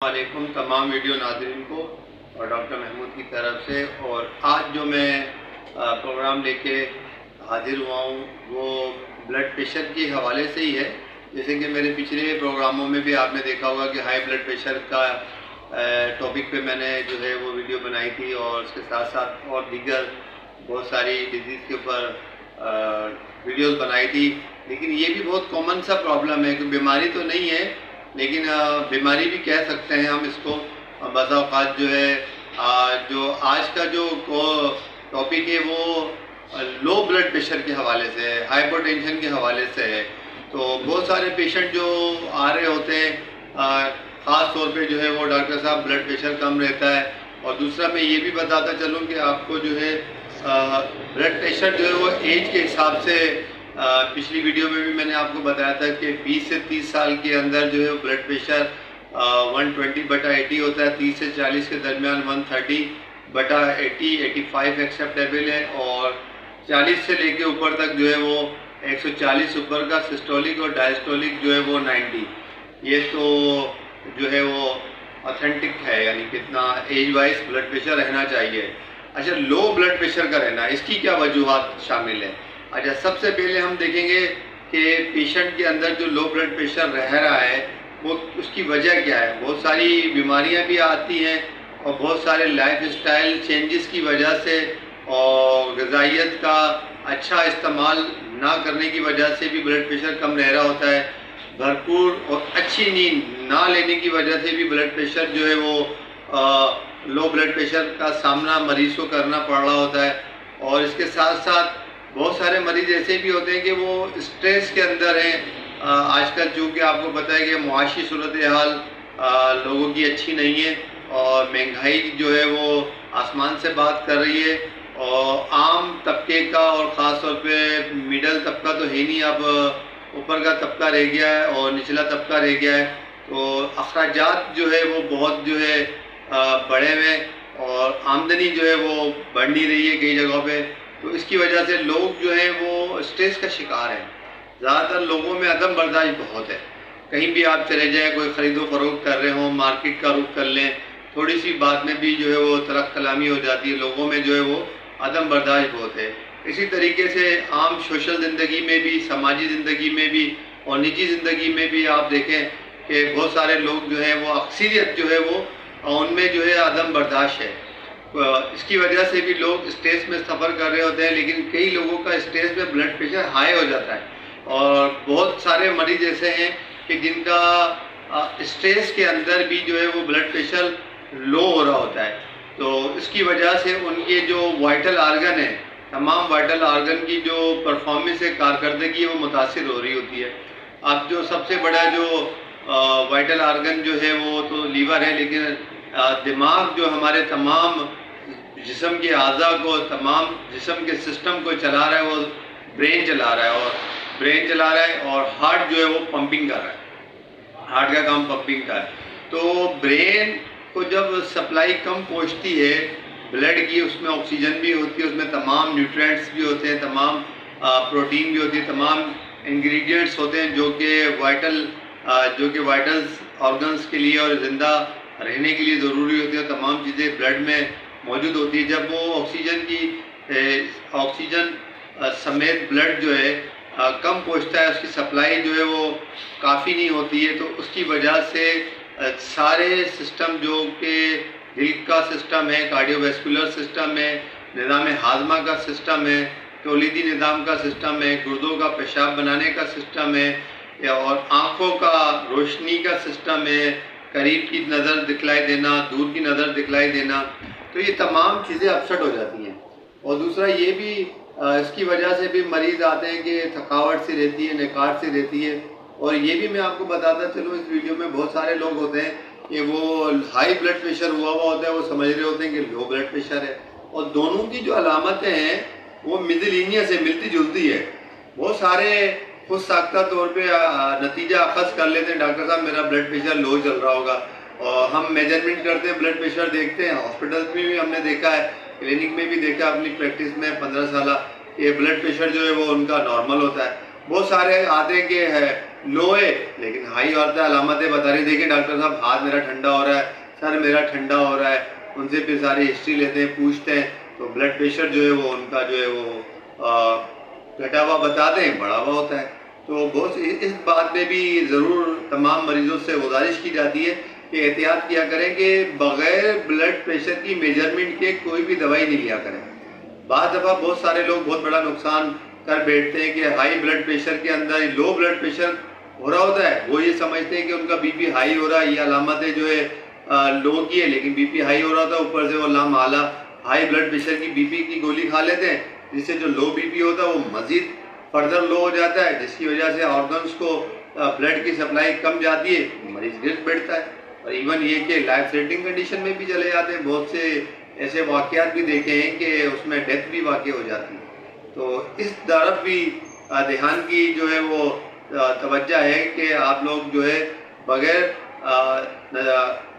वालेकुम तमाम वीडियो नाज़रीन को और डॉक्टर महमूद की तरफ से। और आज जो मैं प्रोग्राम लेके हाजिर हुआ हूँ वो ब्लड प्रेशर के हवाले से ही है। जैसे कि मेरे पिछले प्रोग्रामों में भी आपने देखा होगा कि हाई ब्लड प्रेशर का टॉपिक पे मैंने जो है वो वीडियो बनाई थी और उसके साथ साथ और दीगर बहुत सारी डिजीज़ के ऊपर वीडियोस बनाई थी। लेकिन ये भी बहुत कॉमन सा प्रॉब्लम है कि बीमारी तो नहीं है लेकिन बीमारी भी कह सकते हैं हम इसको। बसा औक़ात जो है जो आज का जो टॉपिक है वो लो ब्लड प्रेशर के हवाले से है, हाइपरटेंशन के हवाले से है। तो बहुत सारे पेशेंट जो आ रहे होते हैं ख़ास तौर पे जो है वो डॉक्टर साहब ब्लड प्रेशर कम रहता है। और दूसरा मैं ये भी बताता चलूँ कि आपको जो है ब्लड प्रेशर जो है वो एज के हिसाब से पिछली वीडियो में भी मैंने आपको बताया था कि 20 से 30 साल के अंदर जो है ब्लड प्रेशर 120/80 होता है। 30 से 40 के दरमियान 130/80 85 एक्सेप्टेबल है। और 40 से लेके ऊपर तक जो है वो 140 ऊपर का सिस्टोलिक और डायस्टोलिक जो है वो 90। ये तो जो है वो ऑथेंटिक है, यानी कितना एज वाइज ब्लड प्रेशर रहना चाहिए। अच्छा, लो ब्लड प्रेशर का रहना इसकी क्या वजूहात शामिल है? अच्छा, सबसे पहले हम देखेंगे कि पेशेंट के अंदर जो लो ब्लड प्रेशर रह रहा है वो उसकी वजह क्या है। बहुत सारी बीमारियां भी आती हैं और बहुत सारे लाइफ स्टाइल चेंजेस की वजह से और ग़िज़ाइयत का अच्छा इस्तेमाल ना करने की वजह से भी ब्लड प्रेशर कम रह रहा होता है। भरपूर और अच्छी नींद ना लेने की वजह से भी ब्लड प्रेशर जो है वो लो ब्लड प्रेशर का सामना मरीज़ को करना पड़ रहा होता है। और इसके साथ साथ बहुत सारे मरीज़ ऐसे भी होते हैं कि वो स्ट्रेस के अंदर हैं। आजकल चूँकि आपको पता है कि मुआशी सूरत हाल लोगों की अच्छी नहीं है और महंगाई जो है वो आसमान से बात कर रही है। और आम तबके का और ख़ास तौर पे मिडल तबका तो है नहीं, अब ऊपर का तबका रह गया है और निचला तबका रह गया है। तो अखराजात जो है वो बहुत जो है बढ़े हुए और आमदनी जो है वो बढ़ नहीं रही है कई जगहों पे। तो इसकी वजह से लोग जो है वो स्ट्रेस का शिकार हैं। ज़्यादातर लोगों में अदम बर्दाश्त बहुत है। कहीं भी आप चले जाएं, कोई ख़रीदो फरोख्त कर रहे हों, मार्केट का रुख कर लें, थोड़ी सी बात में भी जो है वो तरक कलामी हो जाती है। लोगों में जो है वो अदम बर्दाश्त बहुत है। इसी तरीके से आम सोशल ज़िंदगी में भी, समाजी ज़िंदगी में भी और निजी ज़िंदगी में भी आप देखें कि बहुत सारे लोग जो हैं वो अक्सरियत जो है वो उनमें जो है अदम बर्दाश्त है। इसकी वजह से भी लोग स्ट्रेस में सफ़र कर रहे होते हैं। लेकिन कई लोगों का स्ट्रेस में ब्लड प्रेशर हाई हो जाता है और बहुत सारे मरीज़ ऐसे हैं कि जिनका स्ट्रेस के अंदर भी जो है वो ब्लड प्रेशर लो हो रहा होता है। तो इसकी वजह से उनके जो वाइटल आर्गन है, तमाम वाइटल आर्गन की जो परफॉर्मेंस है, कारकर्दगी वो मुतासिर हो रही होती है। अब जो सबसे बड़ा जो वाइटल आर्गन जो है वो तो लीवर है, लेकिन दिमाग जो हमारे तमाम जिस्म के आज़ा को, तमाम जिस्म के सिस्टम को चला रहा है वो ब्रेन चला रहा है। और ब्रेन चला रहा है और हार्ट जो है वो पंपिंग कर रहा है, हार्ट का काम पंपिंग का है। तो ब्रेन को जब सप्लाई कम पहुंचती है ब्लड की, उसमें ऑक्सीजन भी होती है, उसमें तमाम न्यूट्रिएंट्स भी होते हैं, तमाम प्रोटीन भी होती है, तमाम इंग्रेडिएंट्स होते हैं जो कि वाइटल्स ऑर्गन्स के लिए और ज़िंदा रहने के लिए ज़रूरी होती है। तमाम चीज़ें ब्लड में मौजूद होती है। जब वो ऑक्सीजन समेत ब्लड जो है कम पहुंचता है, उसकी सप्लाई जो है वो काफ़ी नहीं होती है। तो उसकी वजह से सारे सिस्टम जो कि दिल का सिस्टम है, कार्डियोवैस्कुलर सिस्टम है, निज़ाम हाजमा का सिस्टम है, तौलीदी निज़ाम का सिस्टम है, गुर्दों का पेशाब बनाने का सिस्टम है और आँखों का रोशनी का सिस्टम है, करीब की नज़र दिखलाई देना, दूर की नज़र दिखलाई देना। तो ये तमाम चीज़ें अपसेट हो जाती हैं। और दूसरा ये भी इसकी वजह से भी मरीज़ आते हैं कि थकावट सी रहती है, निकाट सी रहती है। और ये भी मैं आपको बताता चलूँ, इस वीडियो में बहुत सारे लोग होते हैं कि वो हाई ब्लड प्रेशर हुआ होता है, वो समझ रहे होते हैं कि लो ब्लड प्रेशर है। और दोनों की जो अलामतें हैं वो मिदलिनियस है, मिलती जुलती है। बहुत सारे खुद साख्ता तौर पे नतीजा अखज़ कर लेते हैं, डॉक्टर साहब मेरा ब्लड प्रेशर लो चल रहा होगा। और हम मेजरमेंट करते हैं, ब्लड प्रेशर देखते हैं, हॉस्पिटल्स में भी हमने देखा है, क्लिनिक में भी देखा अपनी प्रैक्टिस में 15 साल, ये ब्लड प्रेशर जो है वो उनका नॉर्मल होता है। बहुत सारे आते हैं कि लो है लेकिन हाई वाला अलामतें बता रही, देखिए डॉक्टर साहब हाथ मेरा ठंडा हो रहा है, सर मेरा ठंडा हो रहा है। उनसे फिर सारी हिस्ट्री लेते हैं, पूछते हैं, तो ब्लड प्रेशर जो है वो उनका जो है वो घटा हुआ बताते हैं, बढ़ा हुआ होता है। तो बहुत इस बात में भी ज़रूर तमाम मरीज़ों से गुजारिश की जाती है कि एहतियात किया करें कि बग़ैर ब्लड प्रेशर की मेजरमेंट के कोई भी दवाई नहीं लिया करें। बाद दफ़ा बहुत सारे लोग बहुत बड़ा नुकसान कर बैठते हैं कि हाई ब्लड प्रेशर के अंदर लो ब्लड प्रेशर हो रहा होता है, वो ये समझते हैं कि उनका बीपी हाई हो रहा है, ये अलामतें जो है लो की है, लेकिन बीपी हाई हो रहा था, ऊपर से वो लामाला हाई ब्लड प्रेशर की बीपी की गोली खा लेते हैं, जिससे जो लो बीपी होता है वो मज़ीद फर्दर लो हो जाता है, जिसकी वजह से ऑर्गन्स को ब्लड की सप्लाई कम जाती है, मरीज गिर बैठता है। और इवन ये कि लाइफ थ्रेटनिंग कंडीशन में भी चले जाते हैं। बहुत से ऐसे वाक़यात भी देखे हैं कि उसमें डेथ भी वाक़ हो जाती है। तो इस तरफ भी ध्यान की जो है वो तवज्जो है कि आप लोग जो है बग़ैर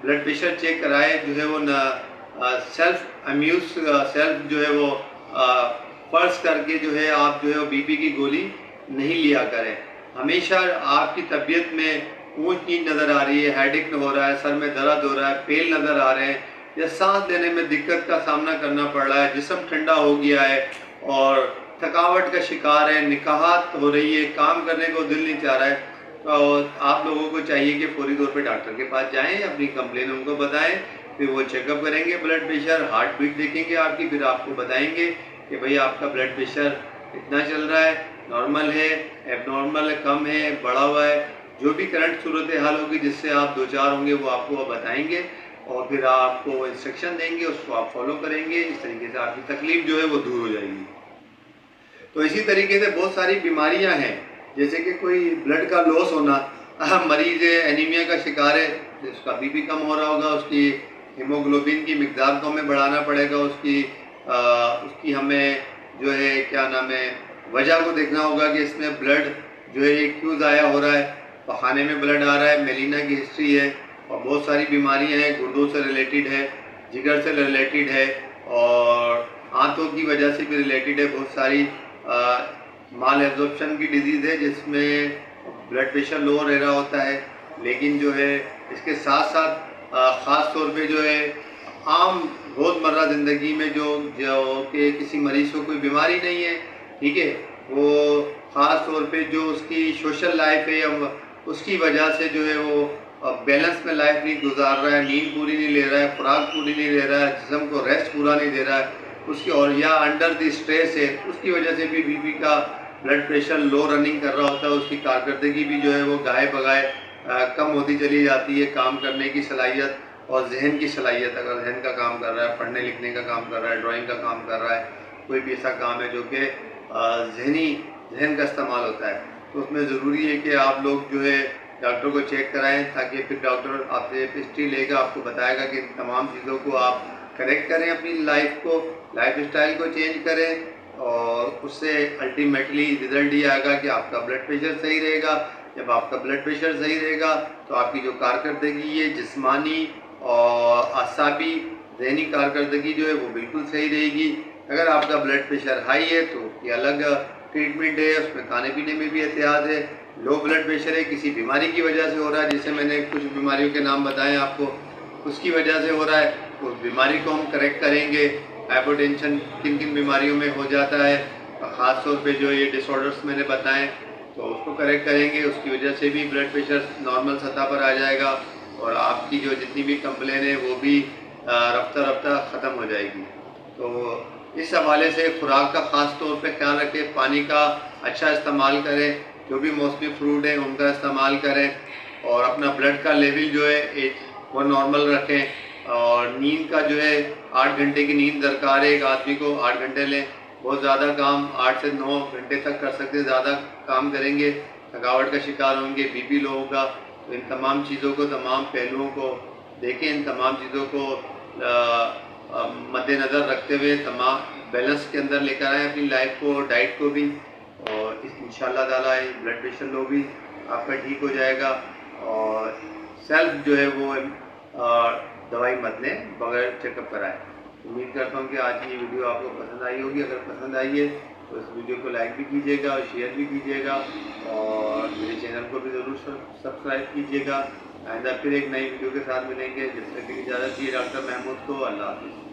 ब्लड प्रेशर चेक कराए जो है वो सेल्फ जो है वो फ़र्ज करके जो है आप जो है वो बीपी की गोली नहीं लिया करें। हमेशा आपकी तबीयत में ऊंच नीच नज़र आ रही है, हेडेक हो रहा है, सर में दर्द हो रहा है, पेल नज़र आ रहे हैं, या सांस लेने में दिक्कत का सामना करना पड़ रहा है, जिस्म ठंडा हो गया है और थकावट का शिकार है, निकाहत हो रही है, काम करने को दिल नहीं चाह रहा है, तो आप लोगों को चाहिए कि फौरी तौर पे डॉक्टर के पास जाएं, अपनी कंप्लेन उनको बताएं, फिर वो चेकअप करेंगे, ब्लड प्रेशर, हार्ट बीट देखेंगे आपकी, फिर आपको बताएंगे कि भाई आपका ब्लड प्रेशर इतना चल रहा है, नॉर्मल है, एबनॉर्मल है, कम है, बढ़ा हुआ है। जो भी करंट सूरत हाल होगी जिससे आप दो चार होंगे वो आपको बताएंगे और फिर आपको इंस्ट्रक्शन देंगे, उसको आप फॉलो करेंगे। इस तरीके से आपकी तकलीफ जो है वो दूर हो जाएगी। तो इसी तरीके से बहुत सारी बीमारियां हैं, जैसे कि कोई ब्लड का लॉस होना, मरीज एनीमिया का शिकार है, उसका बीपी कम हो रहा होगा, उसकी हीमोग्लोबिन की मिकदार को हमें बढ़ाना पड़ेगा, उसकी हमें जो है क्या नाम है वजह को देखना होगा कि इसमें ब्लड जो है क्यों ज़ाया हो रहा है, पखाने में ब्लड आ रहा है, मेलिना की हिस्ट्री है, और बहुत सारी बीमारियां हैं, गुर्दों से रिलेटेड है, जिगर से रिलेटेड है, और आंतों की वजह से भी रिलेटेड है। बहुत सारी माल एब्जॉर्प्शन की डिजीज़ है जिसमें ब्लड प्रेशर लो रह रहा होता है, लेकिन जो है इसके साथ साथ ख़ास तौर पे जो है आम रोज़मर्रा ज़िंदगी में जो कि किसी मरीज़ को कोई बीमारी नहीं है, ठीक है, वो ख़ास तौर पे जो उसकी सोशल लाइफ है या उसकी वजह से जो है वो बैलेंस में लाइफ नहीं गुजार रहा है, नींद पूरी नहीं ले रहा है, खुराक पूरी नहीं ले रहा है, जिस्म को रेस्ट पूरा नहीं दे रहा है उसकी, और या अंडर द स्ट्रेस है, उसकी वजह से भी बीपी का ब्लड प्रेशर लो रनिंग कर रहा होता है, उसकी कारकर्दगी भी जो है वो गाहे बगाए कम होती चली जाती है, काम करने की सलाहियत और जहन की सलाहियत, अगर जहन का काम कर रहा है, पढ़ने लिखने का काम कर रहा है, ड्राइंग का काम कर रहा है, कोई भी ऐसा काम है जो कि जहन का इस्तेमाल होता है, तो उसमें ज़रूरी है कि आप लोग जो है डॉक्टर को चेक कराएं, ताकि फिर डॉक्टर आपसे हिस्ट्री लेकर आपको बताएगा कि तमाम चीज़ों को आप करेक्ट करें, अपनी लाइफ स्टाइल को चेंज करें, और उससे अल्टीमेटली रिज़ल्ट ये आएगा कि आपका ब्लड प्रेशर सही रहेगा। जब आपका ब्लड प्रेशर सही रहेगा तो आपकी जो कारकर्दगी है, जिस्मानी और आसाबी ज़हनी कारकर्दगी जो है वो बिल्कुल सही रहेगी। अगर आपका ब्लड प्रेशर हाई है तो उसकी अलग ट्रीटमेंट है, उसमें खाने पीने में भी एहतियात है। लो ब्लड प्रेशर है, किसी बीमारी की वजह से हो रहा है, जैसे मैंने कुछ बीमारियों के नाम बताए आपको, उसकी वजह से हो रहा है, तो उस बीमारी को हम करेक्ट करेंगे। हाइपरटेंशन किन किन बीमारियों में हो जाता है, ख़ास तौर पे जो ये डिसऑर्डर्स मैंने बताएं, तो उसको करेक्ट करेंगे, उसकी वजह से भी ब्लड प्रेशर नॉर्मल सतह पर आ जाएगा, और आपकी जो जितनी भी कंप्लेन है वो भी रफ्ता रफ्ता ख़त्म हो जाएगी। तो इस हवाले से खुराक का ख़ास तौर पे ख्याल रखें, पानी का अच्छा इस्तेमाल करें, जो भी मौसमी फ्रूट हैं उनका इस्तेमाल करें, और अपना ब्लड का लेवल जो है वो नॉर्मल रखें, और नींद का जो है 8 घंटे की नींद दरकार है, एक आदमी को 8 घंटे लें। बहुत ज़्यादा काम 8 से 9 घंटे तक कर सकते हैं, ज़्यादा काम करेंगे थकावट का शिकार होंगे, बीपी लो होगा। तो इन तमाम चीज़ों को, तमाम पहलुओं को देखें, इन तमाम चीज़ों को मद्देनज़र रखते हुए तमाम बैलेंस के अंदर लेकर आएँ अपनी लाइफ को, डाइट को भी, और इंशाअल्लाह ताला ब्लड प्रेशर लो भी आपका ठीक हो जाएगा। और सेल्फ जो है वो दवाई मत लें बगैर चेकअप कराएं। उम्मीद करता हूँ कि आज की ये वीडियो आपको पसंद आई होगी। अगर पसंद आई है तो इस वीडियो को लाइक भी कीजिएगा और शेयर भी कीजिएगा, और मेरे चैनल को भी ज़रूर सब्सक्राइब कीजिएगा। आइंदा फिर एक नई वीडियो के साथ मिलेंगे। जब तक की इजाज़त दिए डॉक्टर महमूद को। अल्लाह हाफ़िज़।